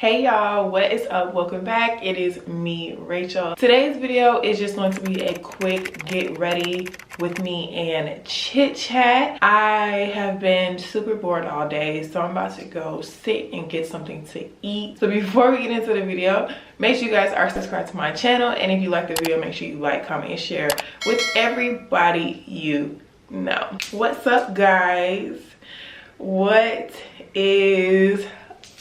Hey y'all, what is up? Welcome back. It is me, Rachel. Today's video is just going to be a quick get ready with me and chit chat. I have been super bored all day, so I'm about to go sit and get something to eat. So before we get into the video, make sure you guys are subscribed to my channel, and if you like the video, make sure you like, comment, and share with everybody you know. What's up, guys? What is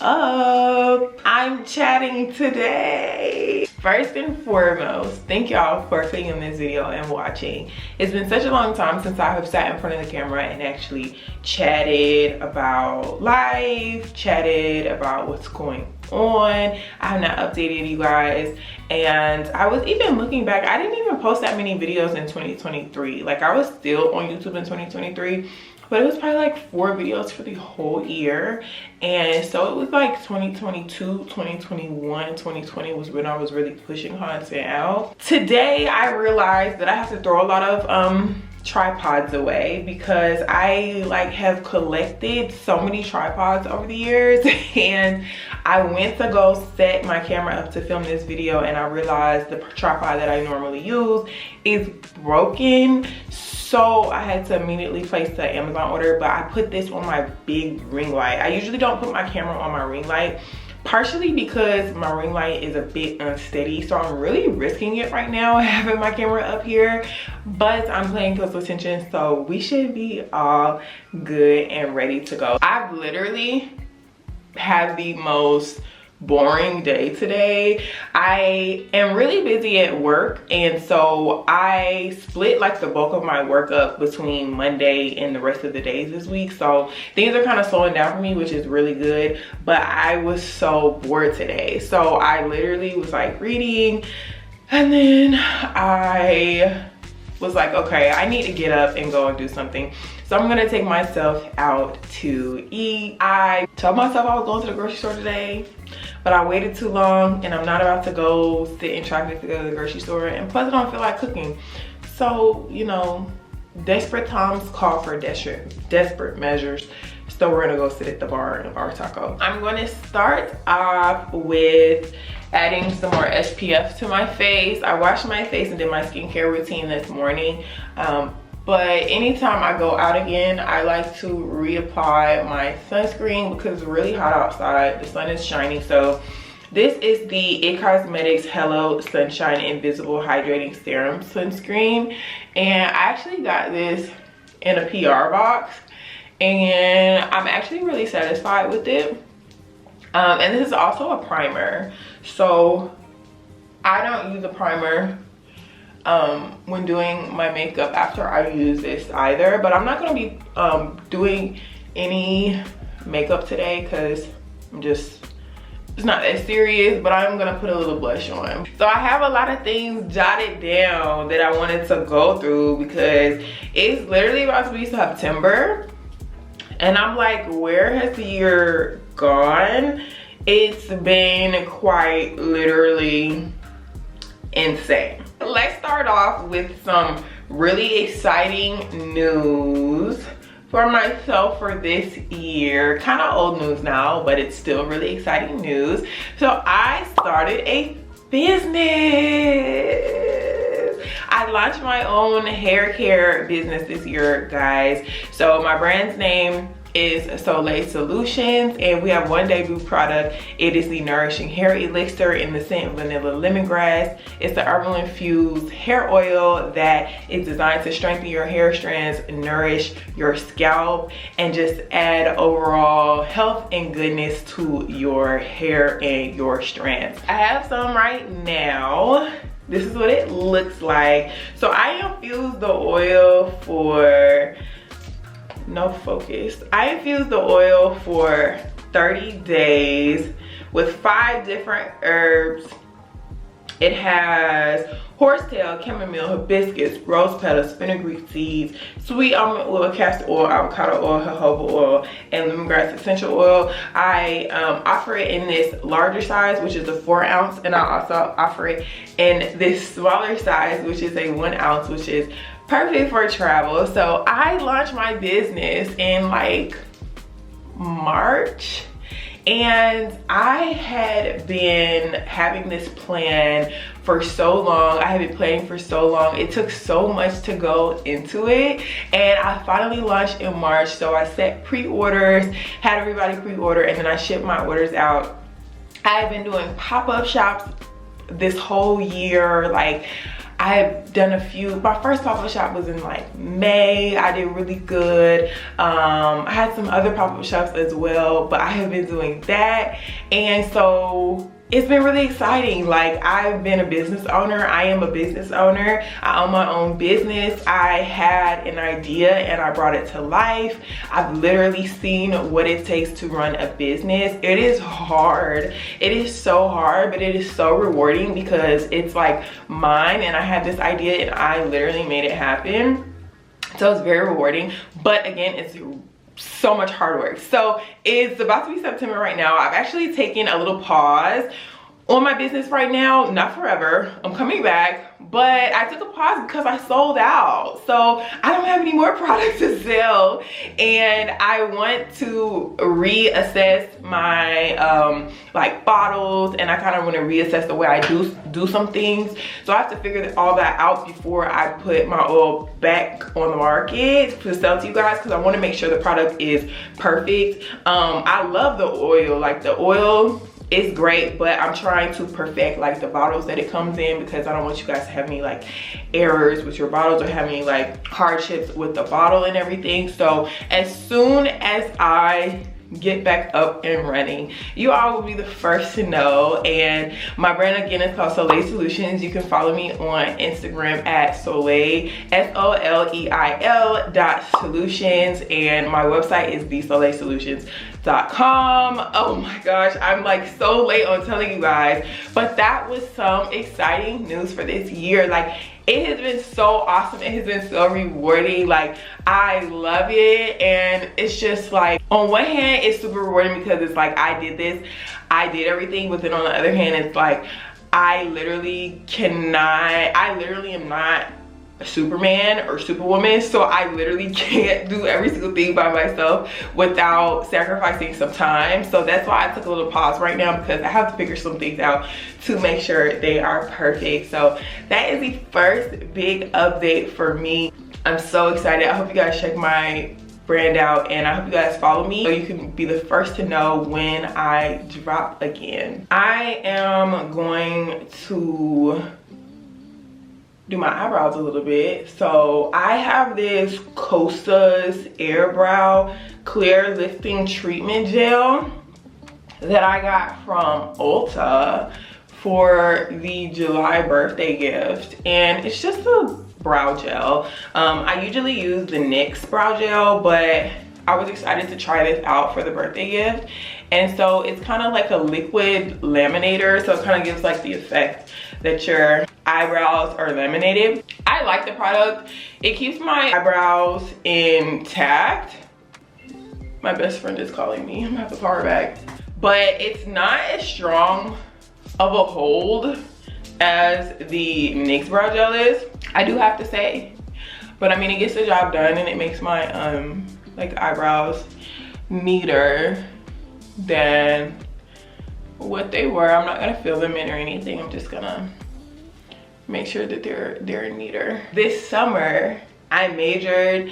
up? I'm chatting today. First and foremost, thank y'all for clicking on this video and watching. It's been such a long time since I have sat in front of the camera and actually chatted about life, chatted about what's going on. I have not updated you guys, and I was even looking back, I didn't even post that many videos in 2023. Like, I was still on YouTube in 2023, but it was probably like 4 videos for the whole year. And so it was like 2022, 2021, 2020 was when I was really pushing content out. Today I realized that I have to throw a lot of tripods away because I have collected so many tripods over the years, and I went to go set my camera up to film this video, and I realized the tripod that I normally use is broken. So I had to immediately place the Amazon order, but I put this on my big ring light. I usually don't put my camera on my ring light, partially because my ring light is a bit unsteady, so I'm really risking it right now having my camera up here, but I'm paying close attention, so we should be all good and ready to go. I've literally had the most boring day today. I am really busy at work, and so I split like the bulk of my work up between Monday and the rest of the days this week, so things are kind of slowing down for me, which is really good. But I was so bored today, so I literally was like reading, and then I was like, okay, I need to get up and go and do something. So I'm gonna take myself out to eat. I told myself I was going to the grocery store today, but I waited too long, and I'm not about to go sit in traffic to go to the grocery store, and plus I don't feel like cooking. So, you know, desperate times call for desperate measures. So we're gonna go sit at the bar and bar taco. I'm gonna start off with adding some more SPF to my face. I washed my face and did my skincare routine this morning. But anytime I go out again, I like to reapply my sunscreen because it's really hot outside. The sun is shining. So this is the IT Cosmetics Hello Sunshine Invisible Hydrating Serum Sunscreen. And I actually got this in a PR box, and I'm actually really satisfied with it. And this is also a primer. So I don't use a primer when doing my makeup after I use this either, but I'm not gonna be doing any makeup today because it's not that serious, but I'm gonna put a little blush on. So I have a lot of things jotted down that I wanted to go through because it's literally about to be September, and I'm like, where has the year gone? It's been quite literally insane. Let's start off with some really exciting news for myself for this year. Kind of old news now, but it's still really exciting news. So I started a business. I launched my own hair care business this year, guys. So my brand's name is Soleil Solutions, and we have one debut product. It is the Nourishing Hair Elixir in the scent Vanilla Lemongrass. It's the herbal infused hair oil that is designed to strengthen your hair strands, nourish your scalp, and just add overall health and goodness to your hair and your strands. I have some right now. This is what it looks like. So I infused the oil for I infused the oil for 30 days with 5 different herbs. It has horsetail, chamomile, hibiscus, rose petals, fenugreek seeds, sweet almond oil, castor oil, avocado oil, jojoba oil, and lemongrass essential oil. I offer it in this larger size, which is a 4 ounce, and I also offer it in this smaller size, which is a 1 ounce, which is perfect for travel. So I launched my business in like March, And I had been having this plan for so long. I had been planning for so long. It took so much to go into it, and I finally launched in March. So I set pre-orders, had everybody pre-order, and then I shipped my orders out. I've been doing pop-up shops this whole year. Like, I have done a few. My first pop-up shop was in like May. I did really good. I had some other pop-up shops as well, but I have been doing that. And so it's been really exciting. Like, I've been a business owner. I am a business owner. I own my own business. I had an idea and I brought it to life. I've literally seen what it takes to run a business. It is hard. It is so hard, but it is so rewarding because it's like mine, and I had this idea and I literally made it happen. So it's very rewarding, but again, it's so much hard work. So it's about to be September right now. I've actually taken a little pause on my business right now, not forever. I'm coming back, but I took a pause because I sold out. So I don't have any more products to sell, and I want to reassess my like bottles, and I kind of want to reassess the way I do some things. So I have to figure all that out before I put my oil back on the market to sell to you guys, because I want to make sure the product is perfect. I love the oil. Like, the oil is great, but I'm trying to perfect like the bottles that it comes in, because I don't want you guys to have any like errors with your bottles or have any like hardships with the bottle and everything. So as soon as I get back up and running, you all will be the first to know. And my brand again is called Soleil Solutions. You can follow me on Instagram at Soleil, SOLEIL.solutions, and my website is thesoleilsolutions.com. Oh my gosh, I'm like so late on telling you guys, but that was some exciting news for this year. Like, it has been so awesome. It has been so rewarding. Like, I love it. And it's just like, on one hand, it's super rewarding because it's like, I did this, I did everything. But then on the other hand, it's like, I literally am not Superman or Superwoman, so I literally can't do every single thing by myself without sacrificing some time. So that's why I took a little pause right now, because I have to figure some things out to make sure they are perfect. So that is the first big update for me. I'm so excited. I hope you guys check my brand out, and I hope you guys follow me so you can be the first to know when I drop again. I am going to do my eyebrows a little bit. So I have this Costa's Airbrow Clear Lifting Treatment Gel that I got from Ulta for the July birthday gift, and it's just a brow gel. I usually use the NYX brow gel, but I was excited to try this out for the birthday gift. And so it's kind of like a liquid laminator, so it kind of gives like the effect that your eyebrows are laminated. I like the product. It keeps my eyebrows intact. My best friend is calling me. I'm gonna have to call her back. But it's not as strong of a hold as the NYX brow gel is, I do have to say. But I mean, it gets the job done, and it makes my like eyebrows neater than what they were. I'm not gonna fill them in or anything. I'm just gonna make sure that they're neater. This summer, I majored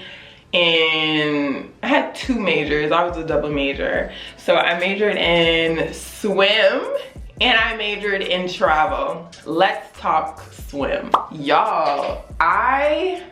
in, I had two majors. I was a double major. So I majored in swim and I majored in travel. Let's talk swim. Y'all, I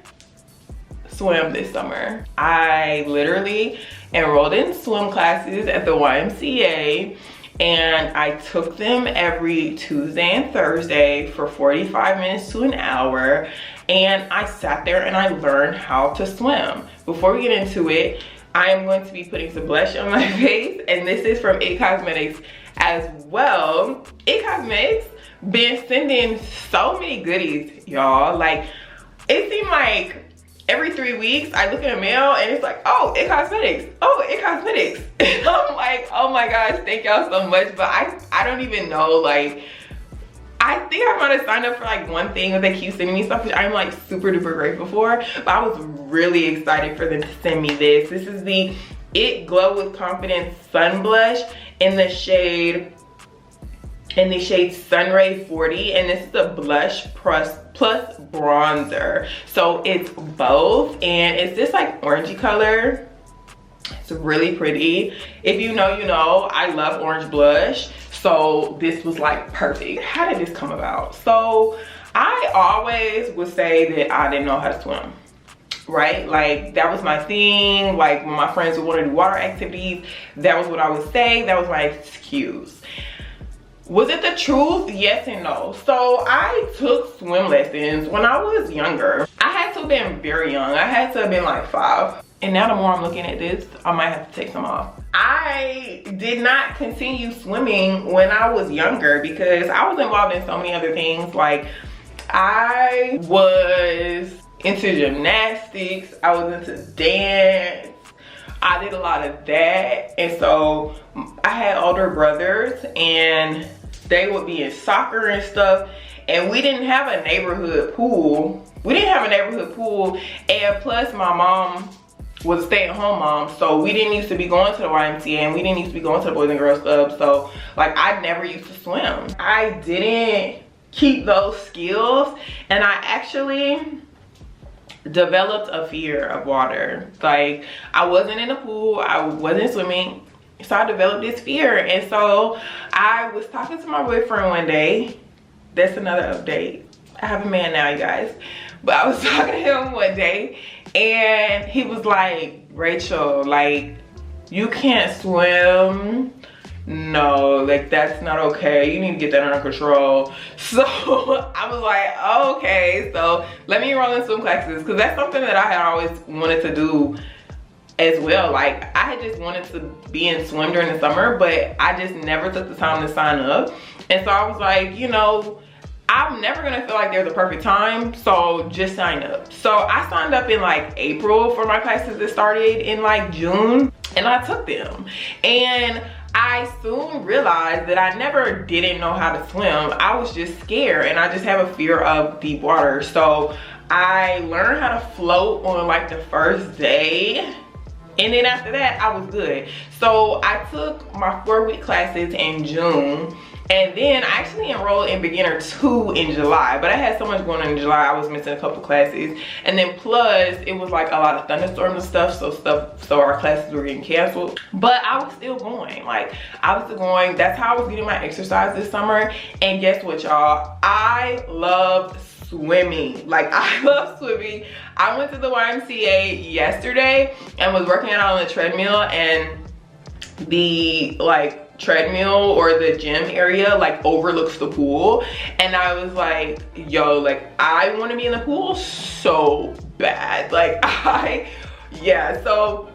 swam this summer. I literally enrolled in swim classes at the YMCA, and I took them every Tuesday and Thursday for 45 minutes to an hour, and I sat there and I learned how to swim. Before we get into it, I am going to be putting some blush on my face, and this is from IT Cosmetics as well. IT Cosmetics been sending so many goodies, y'all. Like, it seemed like every 3 weeks I look in the mail and it's like, oh, IT Cosmetics, oh, IT Cosmetics. And I'm like, oh my gosh, thank y'all so much. But I don't even know, like, I think I might have signed up for like one thing that they keep sending me stuff, which I'm like super duper grateful for. But I was really excited for them to send me this. This is the It Glow with Confidence Sun Blush in the shade Sunray 40, and this is a blush plus bronzer. So it's both, and it's this like orangey color. It's really pretty. If you know, you know, I love orange blush. So this was like perfect. How did this come about? So I always would say that I didn't know how to swim, right? Like that was my thing. Like when my friends would want to do water activities, that was what I would say. That was my excuse. Was it the truth? Yes and no. So I took swim lessons when I was younger. I had to have been very young. I had to have been like 5. And now the more I'm looking at this, I might have to take some off. I did not continue swimming when I was younger because I was involved in so many other things. Like I was into gymnastics, I was into dance. I did a lot of that. And so I had older brothers and they would be in soccer and stuff. And we didn't have a neighborhood pool. And plus my mom was a stay-at-home mom. So we didn't used to be going to the YMCA and we didn't used to be going to the Boys and Girls Club. So like I never used to swim. I didn't keep those skills, and I actually developed a fear of water. Like I wasn't in the pool, I wasn't swimming, so I developed this fear. And so I was talking to my boyfriend one day. That's another update. I have a man now, you guys. But I was talking to him one day and he was like, Rachel, like you can't swim. No, like that's not okay. You need to get that under control. So I was like, oh, okay, so let me enroll in swim classes, because that's something that I had always wanted to do as well. Like I had just wanted to be in swim during the summer, but I just never took the time to sign up. And so I was like, you know, I'm never gonna feel like there's a perfect time, so just sign up. So I signed up in like April for my classes that started in like June, and I took them. And I soon realized that I never didn't know how to swim. I was just scared, and I just have a fear of deep water. So I learned how to float on like the first day, and then after that I was good. So I took my 4-week classes in June, and then I actually enrolled in beginner 2 in July, but I had so much going on in July, I was missing a couple classes. And then plus it was like a lot of thunderstorms and stuff, so our classes were getting canceled. But I was still going, like I was still going. That's how I was getting my exercise this summer. And guess what, y'all? I love swimming. Like I love swimming. I went to the YMCA yesterday and was working out on the treadmill, and the like treadmill or the gym area like overlooks the pool, and I was like, yo, like I want to be in the pool so bad. Like so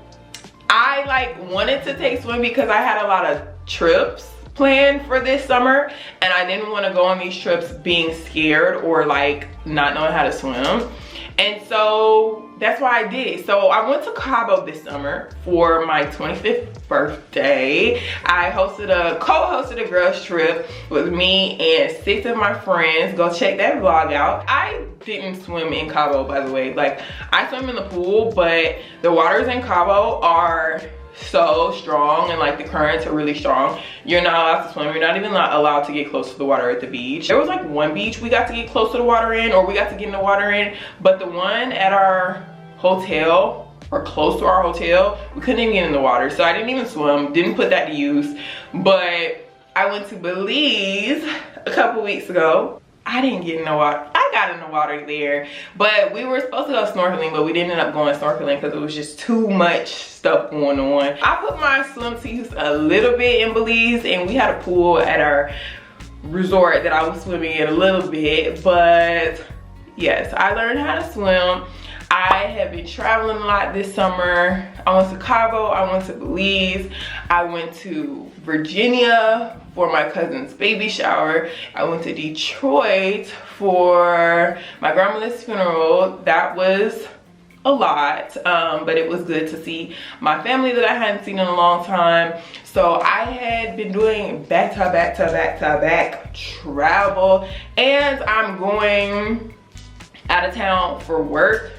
I like wanted to take swim because I had a lot of trips planned for this summer, and I didn't want to go on these trips being scared or like not knowing how to swim. And so that's why I did. So I went to Cabo this summer for my 25th birthday. I co-hosted a girls trip with me and 6 of my friends. Go check that vlog out. I didn't swim in Cabo, by the way. Like I swim in the pool, but the waters in Cabo are so strong, and like the currents are really strong. You're not allowed to swim. You're not even allowed to get close to the water at the beach. There was like one beach we got to get close to the water in, or we got to get in the water in, but the one at our hotel or close to our hotel, we couldn't even get in the water. So I didn't even swim, didn't put that to use. But I went to Belize a couple weeks ago. I didn't get in the water. I got in the water there, but we were supposed to go snorkeling, but we didn't end up going snorkeling because it was just too much stuff going on. I put my swim to use a little bit in Belize, and we had a pool at our resort that I was swimming in a little bit. But yes, I learned how to swim. I have been traveling a lot this summer. I went to Cabo, I went to Belize, I went to Virginia for my cousin's baby shower. I went to Detroit for my grandmother's funeral. That was a lot, but it was good to see my family that I hadn't seen in a long time. So I had been doing back to back travel, and I'm going out of town for work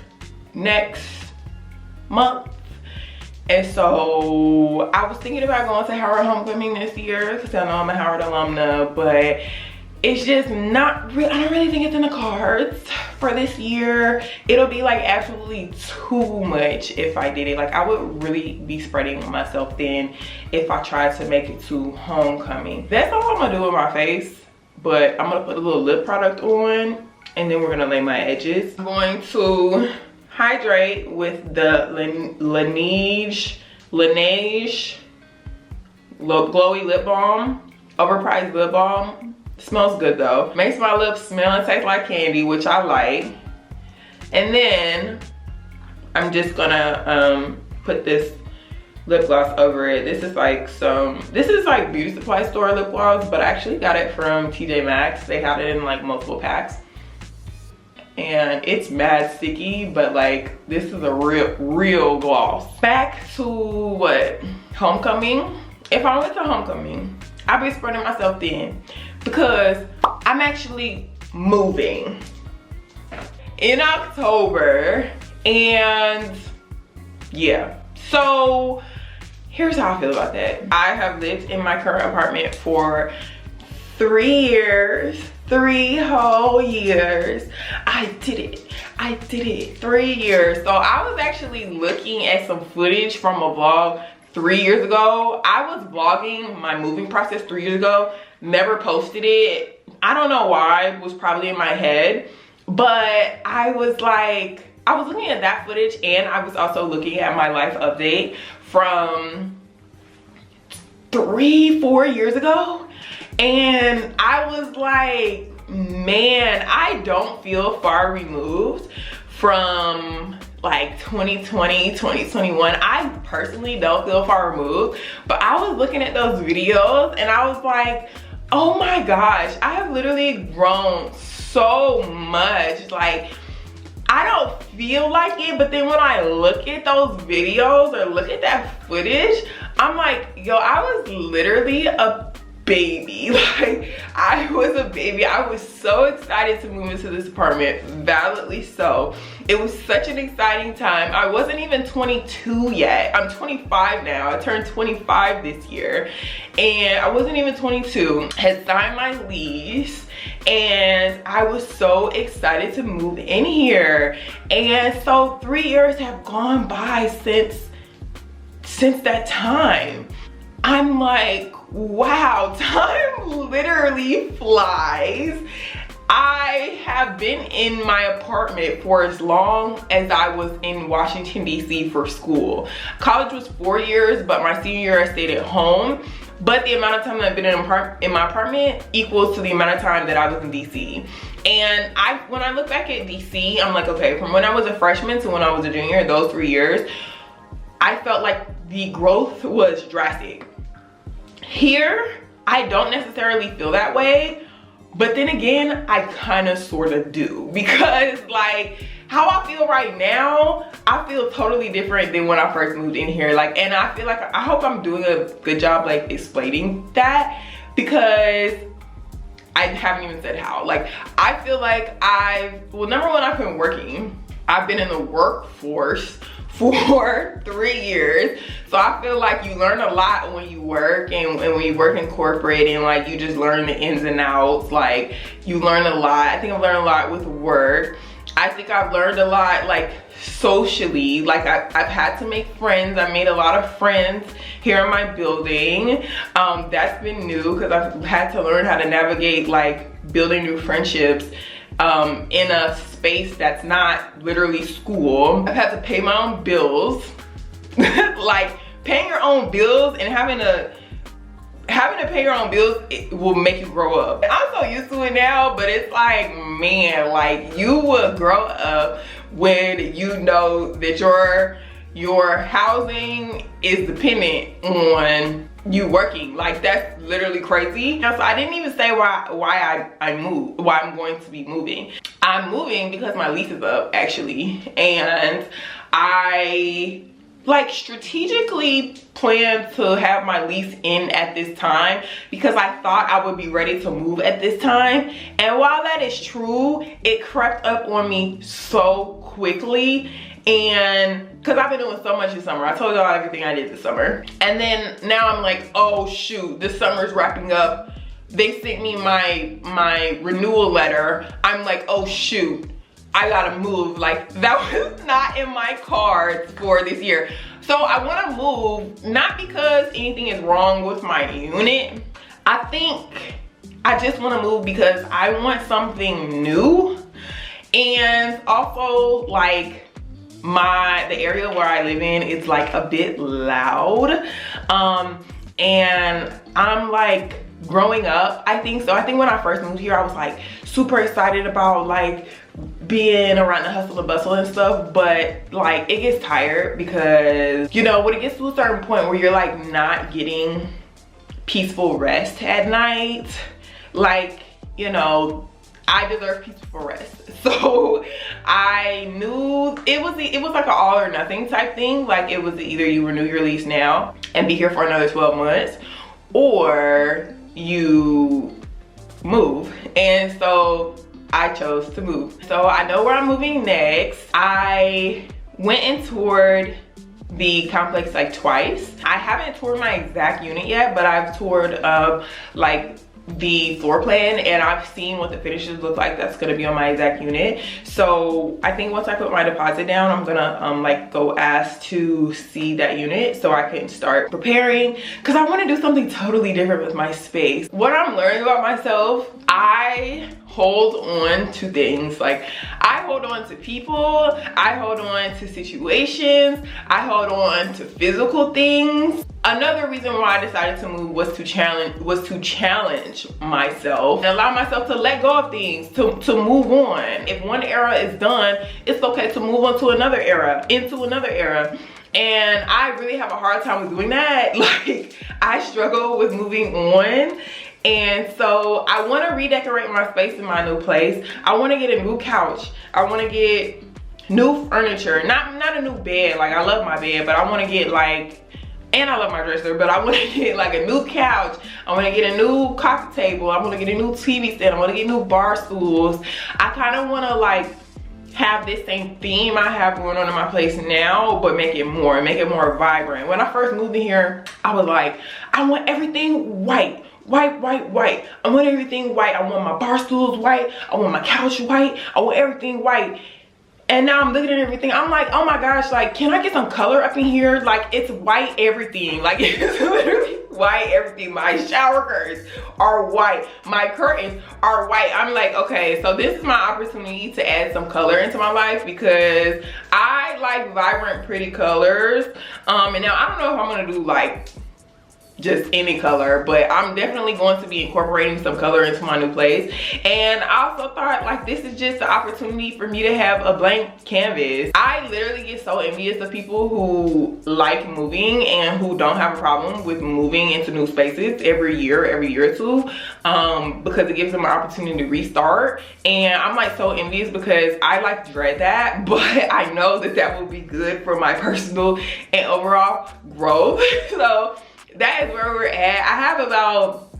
next month. And so I was thinking about going to Howard Homecoming this year because I know I'm a Howard alumna, but it's just not real. I don't really think it's in the cards for this year. It'll be like absolutely too much if I did it. Like, I would really be spreading myself thin if I tried to make it to homecoming. That's all I'm gonna do with my face, but I'm gonna put a little lip product on and then we're gonna lay my edges. I'm going to hydrate with the Laneige Glowy Lip Balm, overpriced lip balm. Smells good though. Makes my lips smell and taste like candy, which I like. And then I'm just gonna put this lip gloss over it. This is like beauty supply store lip gloss, but I actually got it from TJ Maxx. They have it in like multiple packs. And it's mad sticky, but like this is a real gloss. Back to what? Homecoming. If I went to homecoming, I'd be spreading myself thin because I'm actually moving in October. And yeah, so here's how I feel about that. I have lived in my current apartment for 3 years, 3 whole years. I did it, 3 years. So I was actually looking at some footage from a vlog 3 years ago. I was vlogging my moving process 3 years ago, never posted it. I don't know why, it was probably in my head, but I was looking at that footage, and I was also looking at my life update from 3-4 years ago, and I was like, man, I don't feel far removed from like 2020, 2021. I personally don't feel far removed, but I was looking at those videos and I was like, oh my gosh, I have literally grown so much. Like, I don't feel like it, but then when I look at those videos or look at that footage, I'm like, yo, I was literally a baby. Like, I was a baby. I was so excited to move into this apartment, validly so. It was such an exciting time. I wasn't even 22 yet. I'm 25 now. I turned 25 this year, and I wasn't even 22. Had signed my lease, and I was so excited to move in here. And so 3 years have gone by since that time. I'm like, wow, time literally flies. I have been in my apartment for as long as I was in Washington, D.C. for school. College was 4 years, but my senior year I stayed at home. But the amount of time that I've been in my apartment equals to the amount of time that I was in D.C. And when I look back at D.C., I'm like, okay, from when I was a freshman to when I was a junior, those 3 years, I felt like the growth was drastic. Here, I don't necessarily feel that way, but then again, I kind of sort of do, because like how I feel right now, I feel totally different than when I first moved in here. Like, and I feel like, I hope I'm doing a good job like explaining that, because I haven't even said how. Like, I feel like well, number one, I've been working. I've been in the workforce for 3 years, so I feel like you learn a lot when you work, and when you work in corporate, and like you just learn the ins and outs. Like, you learn a lot. I think I've learned a lot with work. I think I've learned a lot like socially. Like, I've had to make friends. I made a lot of friends here in my building. That's been new, because I've had to learn how to navigate like building new friendships in a space that's not literally school. I've had to pay my own bills. Like, paying your own bills and having to pay your own bills, it will make you grow up. I'm so used to it now, but it's like, man, like, you will grow up when you know that your housing is dependent on you working. Like, that's literally crazy. So I didn't even say why I moved, why I'm going to be moving. I'm moving because my lease is up, actually, and I like strategically planned to have my lease in at this time because I thought I would be ready to move at this time. And while that is true, it crept up on me so quickly. And because I've been doing so much this summer, I told y'all everything I did this summer. And then now I'm like, oh shoot, this summer's wrapping up. They sent me my renewal letter. I'm like, oh shoot, I gotta move. Like, that was not in my cards for this year. So I wanna move, not because anything is wrong with my unit. I think I just wanna move because I want something new. And also, like, the area where I live in is like a bit loud. And I'm like, growing up, I think so. I think when I first moved here, I was like super excited about like being around the hustle and bustle and stuff, but like it gets tired because, you know, when it gets to a certain point where you're like not getting peaceful rest at night, like, you know, I deserve peaceful rest. So I knew it was like an all or nothing type thing. Like, it was either you renew your lease now and be here for another 12 months, or you move. And so I chose to move. So I know where I'm moving next. I went and toured the complex like twice. I haven't toured my exact unit yet, but I've toured like the floor plan, and I've seen what the finishes look like that's gonna be on my exact unit. So I think once I put my deposit down, I'm gonna like go ask to see that unit so I can start preparing, because I want to do something totally different with my space. What I'm learning about myself, I hold on to things. Like, I hold on to people, I hold on to situations, I hold on to physical things. Another reason why I decided to move was to challenge myself and allow myself to let go of things, to move on. If one era is done, it's okay to move on to another era, into another era. And I really have a hard time with doing that. Like, I struggle with moving on. And so I want to redecorate my space in my new place. I want to get a new couch. I want to get new furniture. Not a new bed. Like, I love my bed, but I want to get like, and I love my dresser, but I want to get like a new couch. I want to get a new coffee table. I want to get a new TV stand. I want to get new bar stools. I kind of want to like have this same theme I have going on in my place now, but make it more vibrant. When I first moved in here, I was like, I want everything white. White. I want everything white. I want my bar stools white. I want my couch white. I want everything white. And now I'm looking at everything. I'm like, oh my gosh, like, can I get some color up in here? Like, it's white everything. Like, it's literally white everything. My shower curtains are white. My curtains are white. I'm like, okay, so this is my opportunity to add some color into my life, because I like vibrant, pretty colors. And now I don't know if I'm gonna do like just any color, but I'm definitely going to be incorporating some color into my new place. And I also thought, like, this is just an opportunity for me to have a blank canvas. I literally get so envious of people who like moving and who don't have a problem with moving into new spaces every year or two, because it gives them an opportunity to restart. And I'm like so envious, because I like dread that, but I know that that will be good for my personal and overall growth. So that is where we're at. I have about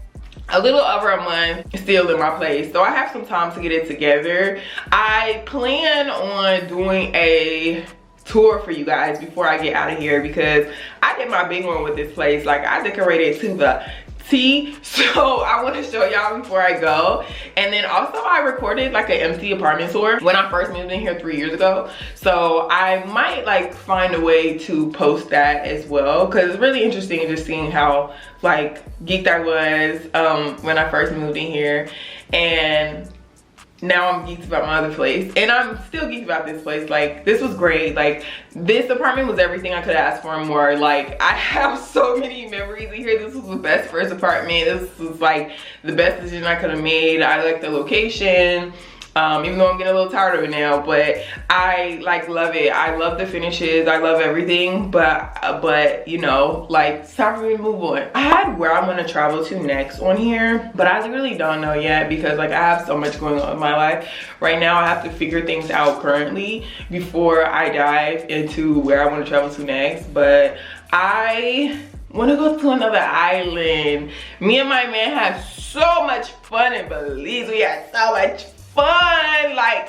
a little over a month still in my place, so I have some time to get it together. I plan on doing a tour for you guys before I get out of here, because I did my big one with this place. Like, I decorated to the T, so I want to show y'all before I go. And then also I recorded like an empty apartment tour when I first moved in here 3 years ago, so I might like find a way to post that as well, because it's really interesting just seeing how like geeked I was when I first moved in here. And now I'm geeked about my other place, and I'm still geeked about this place. Like, this was great. Like, this apartment was everything I could ask for and more. Like, I have so many memories in here. This was the best first apartment. This was like the best decision I could have made. I like the location. even though I'm getting a little tired of it now, but I like love it. I love the finishes, I love everything, but you know, like it's time for me to move on. I had where I'm gonna travel to next on here, but I really don't know yet because like I have so much going on in my life right now. I have to figure things out currently before I dive into where I want to travel to next. But I want to go to another island. Me and my man have so much fun in Belize. We had so much fun. Like,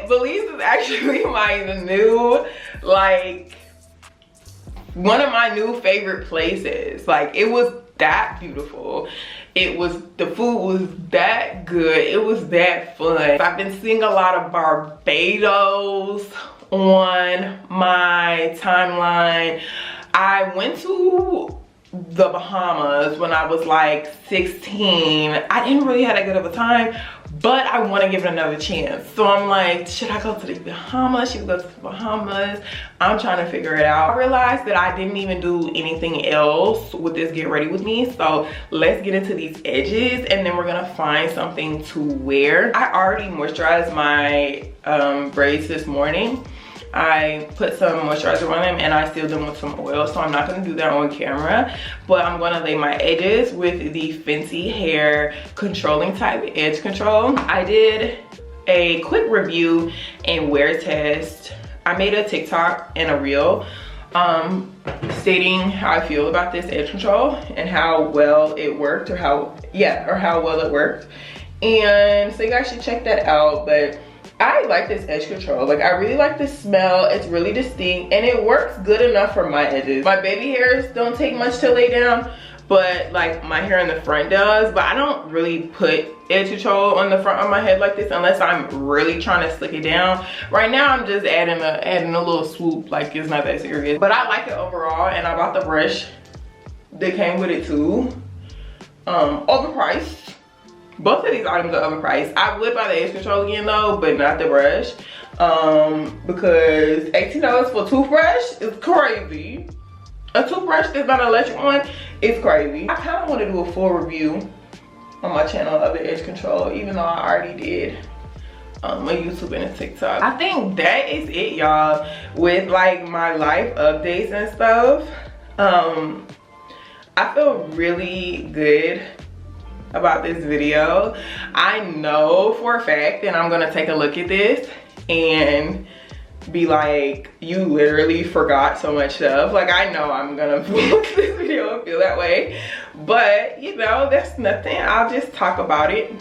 Belize is actually my new, like, one of my new favorite places. Like, it was that beautiful. The food was that good. It was that fun. I've been seeing a lot of Barbados on my timeline. I went to the Bahamas when I was like 16. I didn't really have that good of a time, but I want to give it another chance. So I'm like, should I go to the Bahamas? Should we go to the Bahamas? I'm trying to figure it out. I realized that I didn't even do anything else with this get ready with me. So let's get into these edges and then we're gonna find something to wear. I already moisturized my braids this morning. I put some moisturizer on them and I sealed them with some oil, so I'm not going to do that on camera, but I'm going to lay my edges with the Fenty Hair Controlling Type Edge Control. I did a quick review and wear test. I made a TikTok and a reel stating how I feel about this edge control and how well it worked, or how well it worked. And so you guys should check that out. But I like this edge control. Like, I really like the smell. It's really distinct and it works good enough for my edges. My baby hairs don't take much to lay down, but like my hair in the front does. But I don't really put edge control on the front of my head like this unless I'm really trying to slick it down. Right now I'm just adding a little swoop, like it's not that serious. But I like it overall, and I bought the brush that came with it too. Overpriced. Both of these items are overpriced. I would buy the edge control again though, but not the brush. Because $18 for a toothbrush is crazy. A toothbrush that's not an electric one is crazy. I kind of want to do a full review on my channel of the edge control, even though I already did a YouTube and a TikTok. I think that is it, y'all, with like my life updates and stuff. I feel really good about this video. I know for a fact that I'm gonna take a look at this and be like, you literally forgot so much stuff. Like, I know I'm gonna look at this video and feel that way, but you know, that's nothing. I'll just talk about it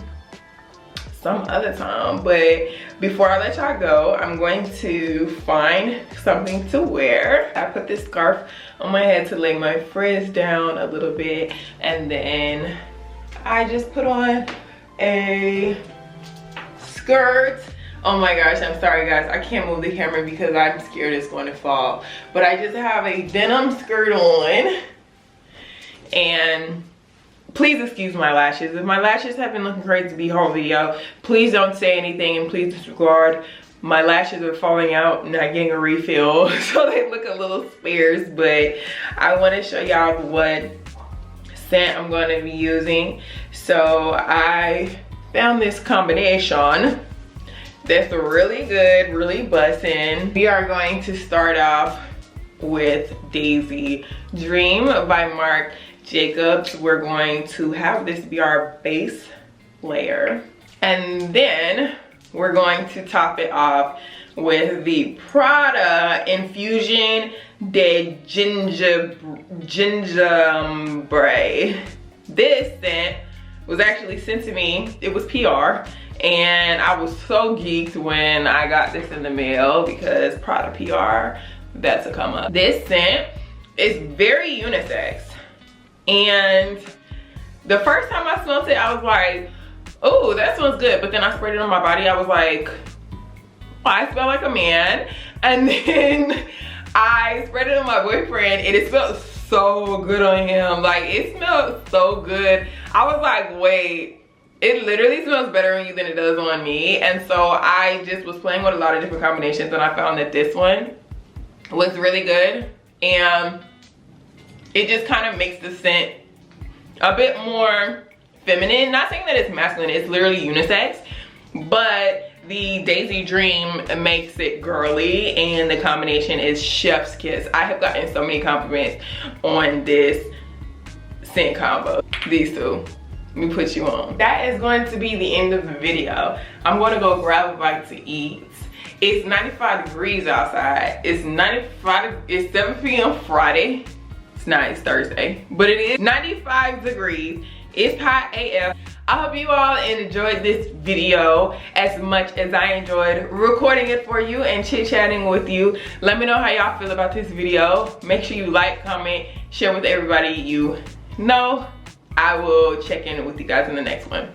some other time. But before I let y'all go, I'm going to find something to wear. I put this scarf on my head to lay my frizz down a little bit, and then I just put on a skirt. Oh my gosh, I'm sorry guys, I can't move the camera because I'm scared it's going to fall. But I just have a denim skirt on. And please excuse my lashes. If my lashes have been looking crazy the whole video, please don't say anything and please disregard. My lashes are falling out and not getting a refill, so they look a little sparse. But I want to show y'all what scent I'm going to be using. So I found this combination that's really good, really bussin'. We are going to start off with Daisy Dream by Marc Jacobs. We're going to have this be our base layer, and then we're going to top it off with the Prada Infusion de Gingembre. This scent was actually sent to me. It was PR, and I was so geeked when I got this in the mail because Prada PR, that's a come up. This scent is very unisex, and the first time I smelled it, I was like, oh, that smells good. But then I sprayed it on my body. I was like, I smell like a man. And then I sprayed it on my boyfriend and it smelled so good on him. Like, it smelled so good. I was like, wait, it literally smells better on you than it does on me. And so I just was playing with a lot of different combinations, and I found that this one was really good. And it just kind of makes the scent a bit more feminine. Not saying that it's masculine, it's literally unisex. but the Daisy Dream makes it girly, and the combination is Chef's Kiss. I have gotten so many compliments on this scent combo. These two, let me put you on. That is going to be the end of the video. I'm going to go grab a bite to eat. It's 95 degrees outside. It's 7 p.m. Friday. It's not, it's Thursday, but it is 95 degrees. It's hot AF. I hope you all enjoyed this video as much as I enjoyed recording it for you and chit-chatting with you. Let me know how y'all feel about this video. Make sure you like, comment, share with everybody you know. I will check in with you guys in the next one.